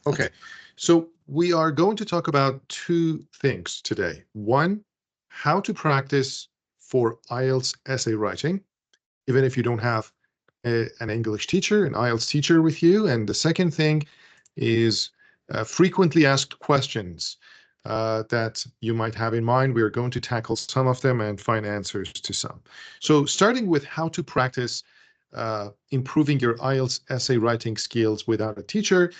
Okay, so we are going to talk about two things today. One, how to practice for IELTS essay writing, even if you don't have an English teacher, an IELTS teacher with you. And the second thing is frequently asked questions that you might have in mind. We are going to tackle some of them and find answers to some. So starting with how to practice improving your IELTS essay writing skills without a teacher,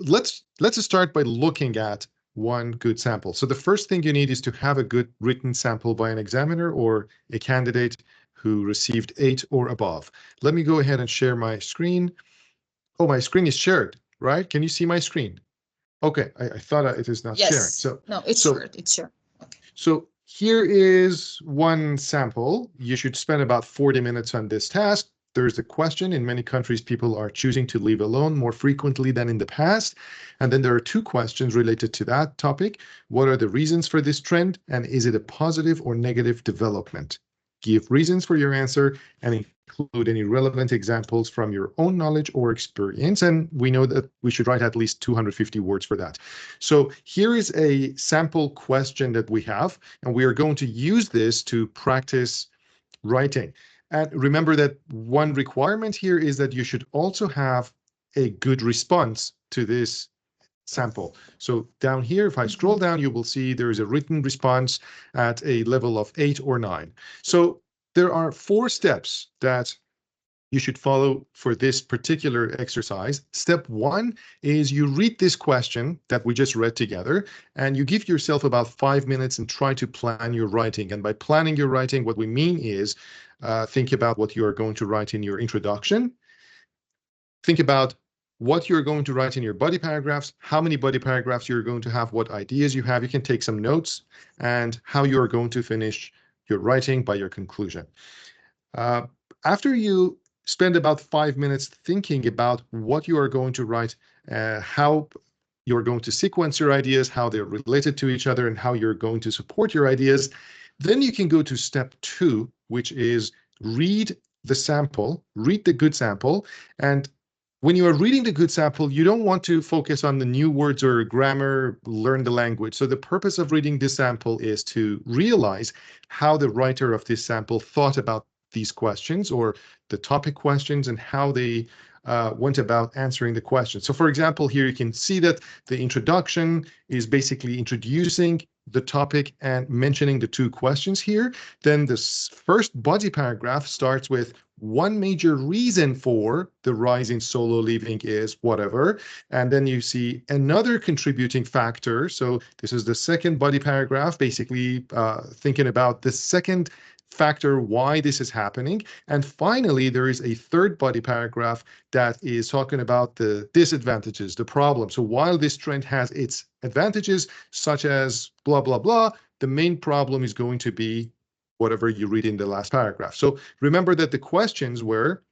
let's start by looking at one good sample. So the first thing you need is to have a good written sample by an examiner or a candidate who received 8 or above. Let me go ahead and share my screen. Oh, my screen is shared, right? Can you see my screen? Okay, I thought it is not sharing. Yes. No, it's shared. It's shared. Okay. So here is one sample. You should spend about 40 minutes on this task. There's the question. In many countries, people are choosing to leave alone more frequently than in the past. And then there are two questions related to that topic. What are the reasons for this trend? And is it a positive or negative development? Give reasons for your answer and include any relevant examples from your own knowledge or experience. And we know that we should write at least 250 words for that. So here is a sample question that we have, and we are going to use this to practice writing. And remember that one requirement here is that you should also have a good response to this sample. So down here, if I scroll down, you will see there is a written response at a level of 8 or 9. So there are 4 steps that you should follow for this particular exercise. Step 1 is you read this question that we just read together, and you give yourself about 5 minutes and try to plan your writing. And by planning your writing, what we mean is think about what you are going to write in your introduction. Think about what you're going to write in your body paragraphs, how many body paragraphs you're going to have, what ideas you have. You can take some notes, and how you're going to finish your writing by your conclusion. After you spend about 5 minutes thinking about what you are going to write, how you're going to sequence your ideas, how they're related to each other, and how you're going to support your ideas, then you can go to step 2, which is read the sample, read the good sample. And when you are reading the good sample, you don't want to focus on the new words or grammar, learn the language. So the purpose of reading this sample is to realize how the writer of this sample thought about these questions or the topic questions and how they went about answering the question. So for example, here you can see that the introduction is basically introducing the topic and mentioning the 2 questions here. Then this first body paragraph starts with one major reason for the rise in solo living is whatever. And then you see another contributing factor. So this is the second body paragraph, basically thinking about the second factor why this is happening. And finally, there is a third body paragraph that is talking about the disadvantages, the problem. So while this trend has its advantages, such as blah, blah, blah, the main problem is going to be whatever you read in the last paragraph. So remember that the questions were,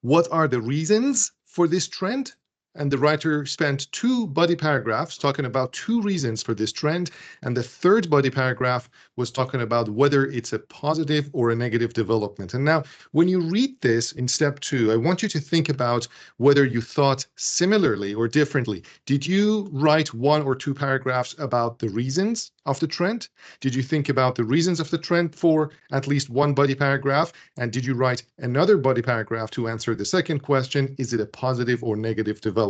what are the reasons for this trend? And the writer spent 2 body paragraphs talking about 2 reasons for this trend. And the third body paragraph was talking about whether it's a positive or a negative development. And now, when you read this in step 2, I want you to think about whether you thought similarly or differently. Did you write 1 or 2 paragraphs about the reasons of the trend? Did you think about the reasons of the trend for at least 1 body paragraph? And did you write another body paragraph to answer the second question, is it a positive or negative development?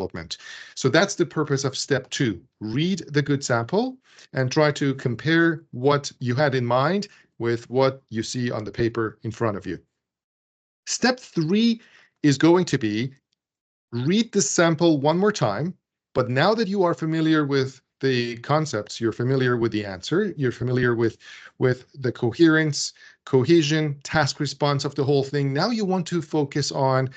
So that's the purpose of step 2. Read the good sample and try to compare what you had in mind with what you see on the paper in front of you. Step 3 is going to be read the sample one more time, but now that you are familiar with the concepts, you're familiar with the answer, you're familiar with the coherence, cohesion, task response of the whole thing. Now you want to focus on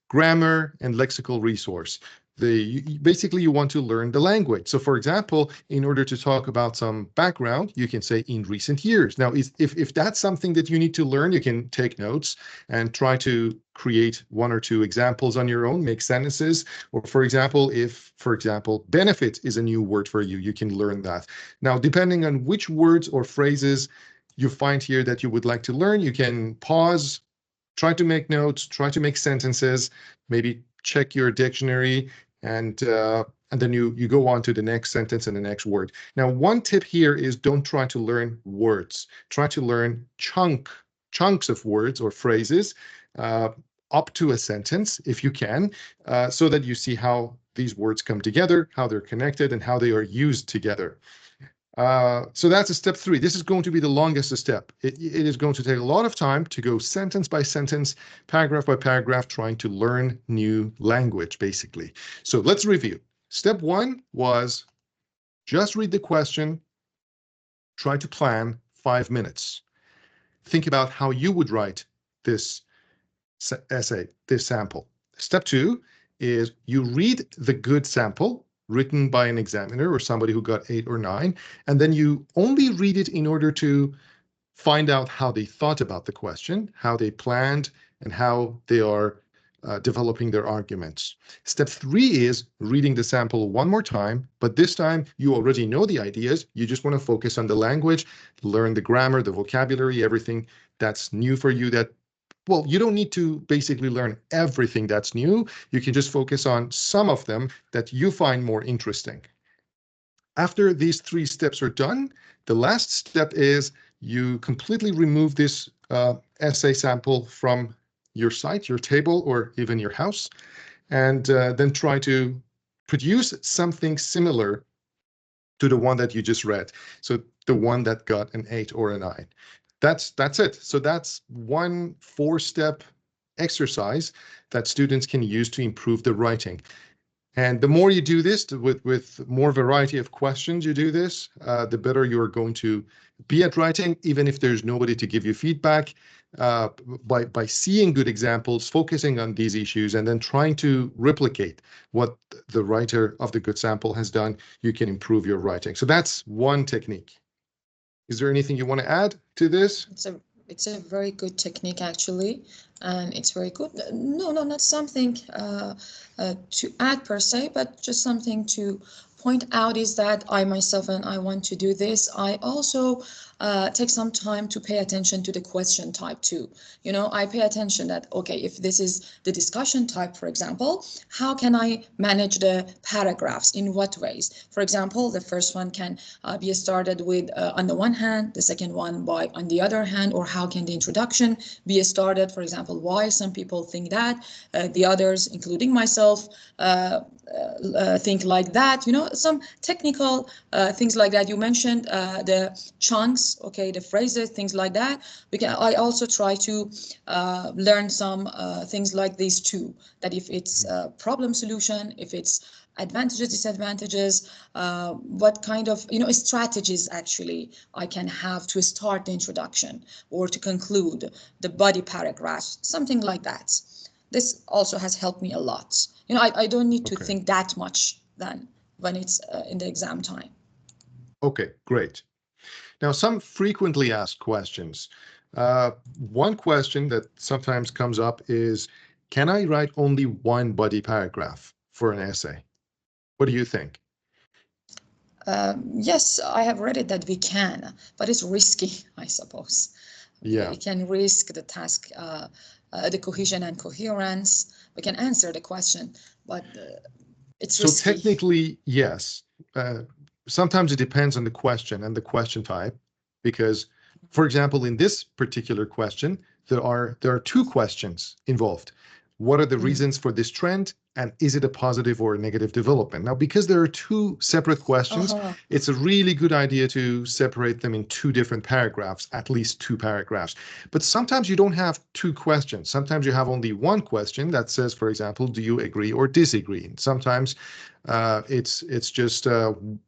grammar and lexical resource. Basically, you want to learn the language. So for example, in order to talk about some background, you can say in recent years. Now, if that's something that you need to learn, you can take notes and try to create 1 or 2 examples on your own, make sentences. Or for example, if, benefit is a new word for you, you can learn that. Now, depending on which words or phrases you find here that you would like to learn, you can pause, try to make notes, try to make sentences, maybe check your dictionary and and then you go on to the next sentence and the next word. Now, one tip here is don't try to learn words. Try to learn chunks of words or phrases up to a sentence, if you can, so that you see how these words come together, how they're connected, and how they are used together. So that's a step 3. This is going to be the longest step. It is going to take a lot of time to go sentence by sentence, paragraph by paragraph, trying to learn new language, basically. So let's review. Step 1 was just read the question, try to plan 5 minutes. Think about how you would write this essay, this sample. Step 2 is you read the good sample written by an examiner or somebody who got 8 or 9, and then you only read it in order to find out how they thought about the question, how they planned, and how they are developing their arguments. Step 3 is reading the sample one more time, but this time you already know the ideas. You just want to focus on the language, learn the grammar, the vocabulary, everything that's new for you that, well, you don't need to basically learn everything that's new. You can just focus on some of them that you find more interesting. After these 3 steps are done, the last step is you completely remove this essay sample from your site, your table, or even your house, and then try to produce something similar to the one that you just read. So the one that got an 8 or a 9. That's it. So that's one 4-step exercise that students can use to improve the writing. And the more you do this with more variety of questions you do this, the better you're going to be at writing, even if there's nobody to give you feedback. By seeing good examples, focusing on these issues, and then trying to replicate what the writer of the good sample has done, you can improve your writing. So that's one technique. Is there anything you want to add to this? It's a very good technique, actually, and it's very good. No, not something to add per se, but just something to point out is that I myself, and I want to do this, I also take some time to pay attention to the question type too. You know, I pay attention that, okay, if this is the discussion type, for example, how can I manage the paragraphs? In what ways? For example, the first one can be started with on the one hand, the second one by on the other hand, or how can the introduction be started? For example, why some people think that, the others, including myself, think like that. You know, some technical things like that. You mentioned the chunks, okay, the phrases, things like that. I also try to learn some things like these too, that if it's problem solution, if it's advantages, disadvantages, what kind of, you know, strategies actually I can have to start the introduction or to conclude the body paragraph, something like that. This also has helped me a lot. You know, I don't need to think that much then when it's in the exam time. Okay, great. Now, some frequently asked questions. One question that sometimes comes up is, can I write only one body paragraph for an essay? What do you think? Yes, I have read it that we can, but it's risky, I suppose. Yeah. We can risk the task, the cohesion and coherence. We can answer the question, but it's risky. So technically, yes. Sometimes it depends on the question and the question type, because, for example, in this particular question, there are 2 questions involved. What are the reasons for this trend, and is it a positive or a negative development? Now, because there are 2 separate questions, it's a really good idea to separate them in 2 different paragraphs, at least 2 paragraphs. But sometimes you don't have 2 questions. Sometimes you have only 1 question that says, for example, do you agree or disagree? And sometimes it's just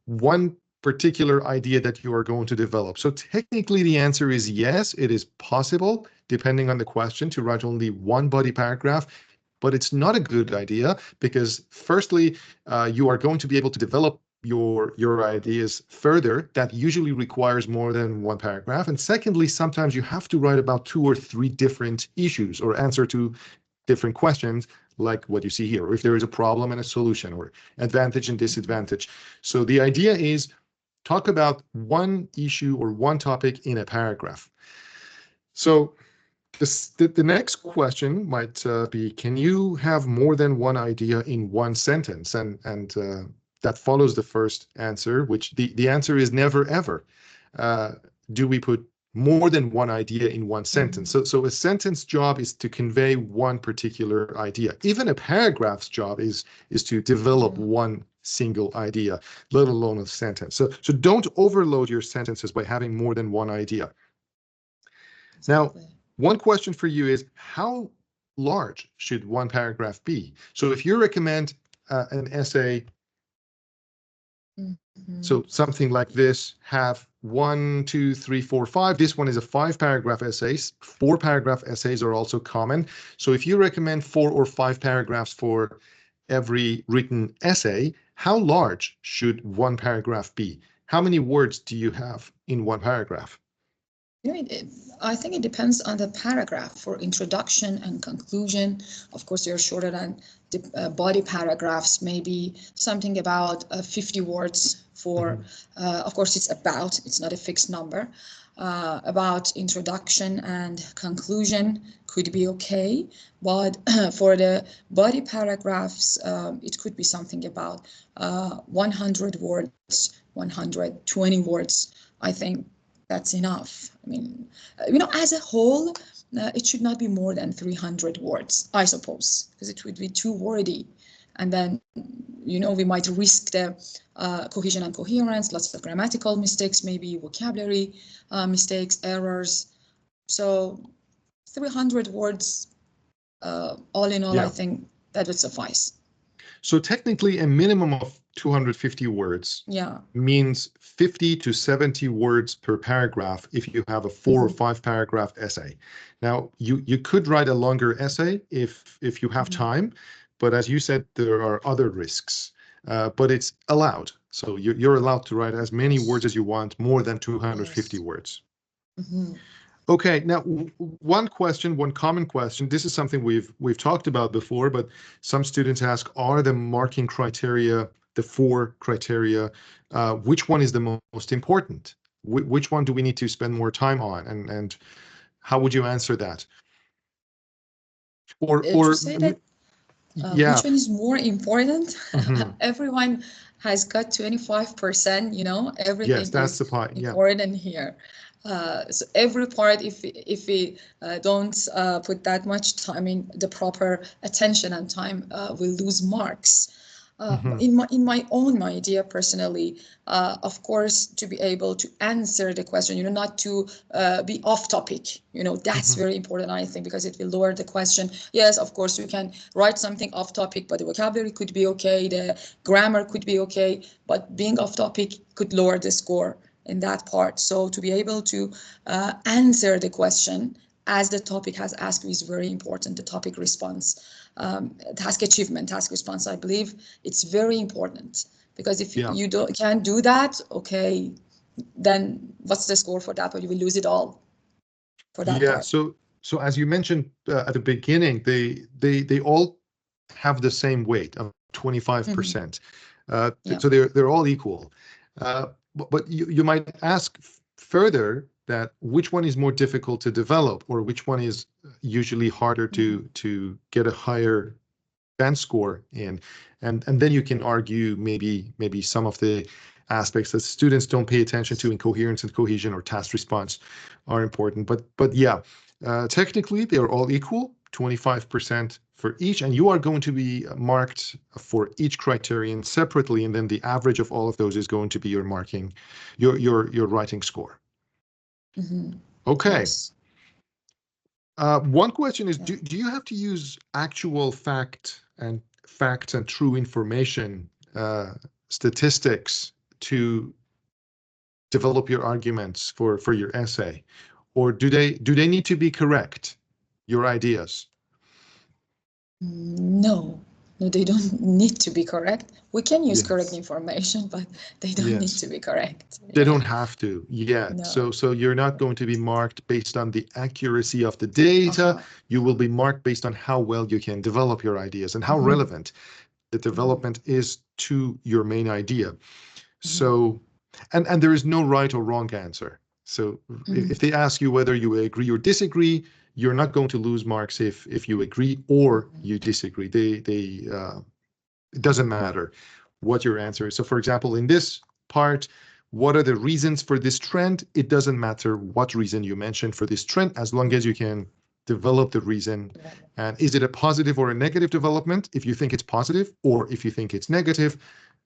one particular idea that you are going to develop. So technically the answer is yes, it is possible, depending on the question, to write only one body paragraph, but it's not a good idea because firstly, you are going to be able to develop your ideas further. That usually requires more than one paragraph. And secondly, sometimes you have to write about 2 or 3 different issues or answer to different questions, like what you see here, or if there is a problem and a solution, or advantage and disadvantage. So the idea is talk about one issue or one topic in a paragraph. So the next question might be, can you have more than one idea in one sentence? And that follows the first answer, which the answer is never ever. Do we put more than one idea in one sentence? So a sentence job is to convey one particular idea. Even a paragraph's job is to develop one single idea, let alone a sentence. So don't overload your sentences by having more than one idea. Now, one question for you is, how large should one paragraph be? So if you recommend an essay, so something like this, have 1, 2, 3, 4, 5. This one is a 5-paragraph essay. 4-paragraph essays are also common. So if you recommend 4 or 5 paragraphs for every written essay, how large should one paragraph be? How many words do you have in one paragraph? I think it depends on the paragraph. For introduction and conclusion, of course, you're shorter than the body paragraphs, maybe something about 50 words for, of course, it's not a fixed number. About introduction and conclusion could be okay, but for the body paragraphs, it could be something about 100 words, 120 words. I think that's enough. I mean, as a whole, it should not be more than 300 words, I suppose, because it would be too wordy. And then, we might risk the cohesion and coherence, lots of grammatical mistakes, maybe vocabulary mistakes, errors. So 300 words, all in all, I think that would suffice. So technically, a minimum of 250 words means 50 to 70 words per paragraph if you have a 4 or 5 paragraph essay. Now, you could write a longer essay if you have time, but as you said, there are other risks. But it's allowed. So you're allowed to write as many words as you want, more than 250 words. Okay, now one common question, this is something we've talked about before, but some students ask, are the marking criteria, the 4 criteria, which one is the most important? Which one do we need to spend more time on? And how would you answer that? Or say that, which one is more important? Everyone has got 25%, everything yes, that's is important here. So every part, if we don't put that much time in the proper attention and time, we'll lose marks. In my own idea personally, of course, to be able to answer the question, not to be off topic, that's very important, I think, because it will lower the question. Yes, of course, you can write something off topic, but the vocabulary could be okay, the grammar could be okay, but being off topic could lower the score in that part. So to be able to answer the question as the topic has asked is very important. The topic response, task achievement, task response, I believe it's very important, because if you can't do that, okay, then what's the score for that? Or you will lose it all for that part. So as you mentioned at the beginning, they all have the same weight of 25%. So they're all equal. But you might ask further that which one is more difficult to develop, or which one is usually harder to get a higher band score in, and then you can argue maybe some of the aspects that students don't pay attention to in coherence and cohesion or task response are important. But yeah, technically they are all equal, 25% for each, and you are going to be marked for each criterion separately, and then the average of all of those is going to be your marking, your writing score. Okay. Yes. One question is, do you have to use actual facts and true information, statistics, to develop your arguments for your essay, or do they need to be correct, your ideas? No, they don't need to be correct. We can use correct information, but they don't need to be correct. They don't have to. No. So you're not going to be marked based on the accuracy of the data. You will be marked based on how well you can develop your ideas and how relevant the development is to your main idea. So, and there is no right or wrong answer. So if they ask you whether you agree or disagree, you're not going to lose marks if you agree or you disagree. It doesn't matter. what your answer is. So for example, in this part, what are the reasons for this trend? It doesn't matter what reason you mention for this trend, as long as you can develop the reason. And is it a positive or a negative development? If you think it's positive, or if you think it's negative,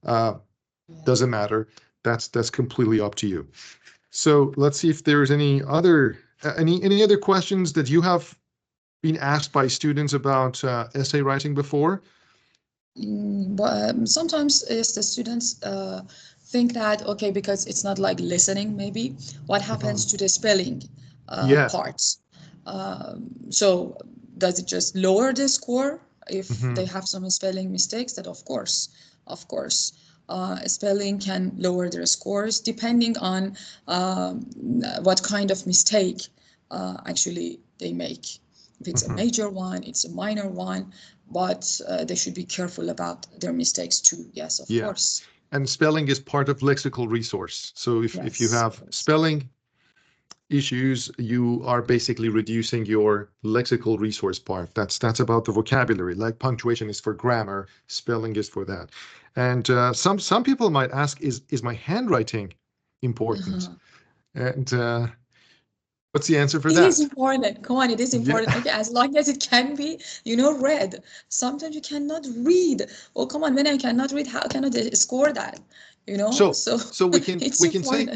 doesn't matter. That's completely up to you. So let's see if there's any other questions that you have been asked by students about essay writing before? Sometimes yes, the students think that, okay, because it's not like listening, maybe what happens to the spelling Yeah. parts. So does it just lower the score if they have some spelling mistakes? That of course, spelling can lower their scores depending on what kind of mistake actually they make. If it's a major one, it's a minor one, but they should be careful about their mistakes too. Yes, of course. And spelling is part of lexical resource. So if you have spelling issues, you are basically reducing your lexical resource part. That's about the vocabulary. Like punctuation is for grammar, spelling is for that. And some people might ask, is my handwriting important? And what's the answer for that? It is important. Come on, it is important. Okay, as long as it can be, read. Sometimes you cannot read. Oh, come on, when I cannot read, how can I score that? So we can say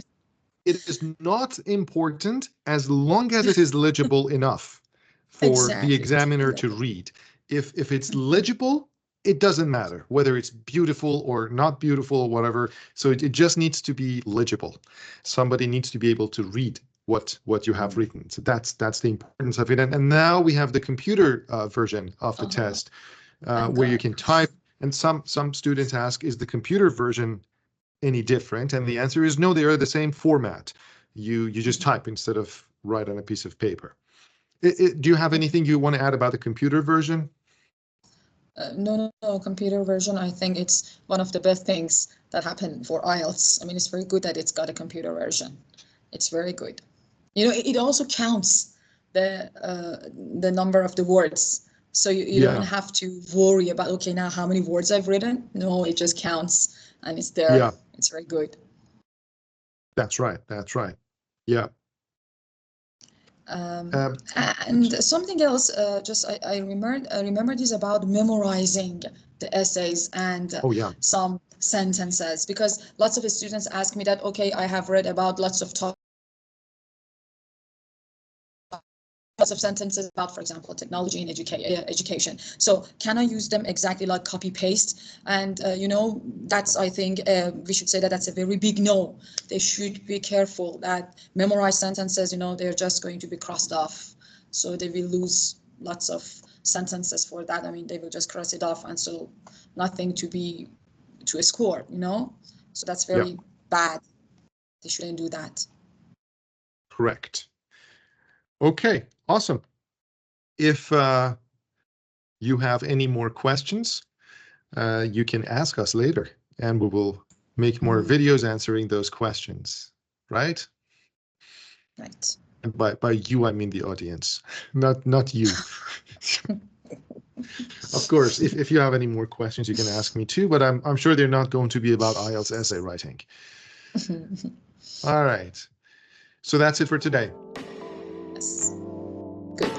it is not important as long as it is legible enough for the examiner to read. If it's legible, it doesn't matter whether it's beautiful or not beautiful or whatever. So it just needs to be legible. Somebody needs to be able to read what you have written. So that's the importance of it. And now we have the computer version of the test where you can type. And some students ask, is the computer version any different? And the answer is no, they are the same format. You just type instead of write on a piece of paper. Do you have anything you want to add about the computer version? No, computer version. I think it's one of the best things that happened for IELTS. I mean, it's very good that it's got a computer version. It's very good. It also counts the number of the words. So you don't have to worry about, okay, now how many words I've written. No, it just counts and it's there. Yeah. It's very good. That's right. Yeah. And something else, I remember this about memorizing the essays and some sentences, because lots of students ask me that, okay, I have read about lots of of sentences about, for example, technology and education. So can I use them exactly like copy paste? And that's, I think we should say that that's a very big no. They should be careful that memorized sentences, they're just going to be crossed off. So they will lose lots of sentences for that. I mean, they will just cross it off, and so nothing to a score, So that's very bad. They shouldn't do that. Correct. Okay, awesome. If you have any more questions, you can ask us later, and we will make more videos answering those questions, right? Right. And by you, I mean the audience, not you. Of course, if you have any more questions, you can ask me too, but I'm sure they're not going to be about IELTS essay writing. All right. So that's it for today. Yes. Good.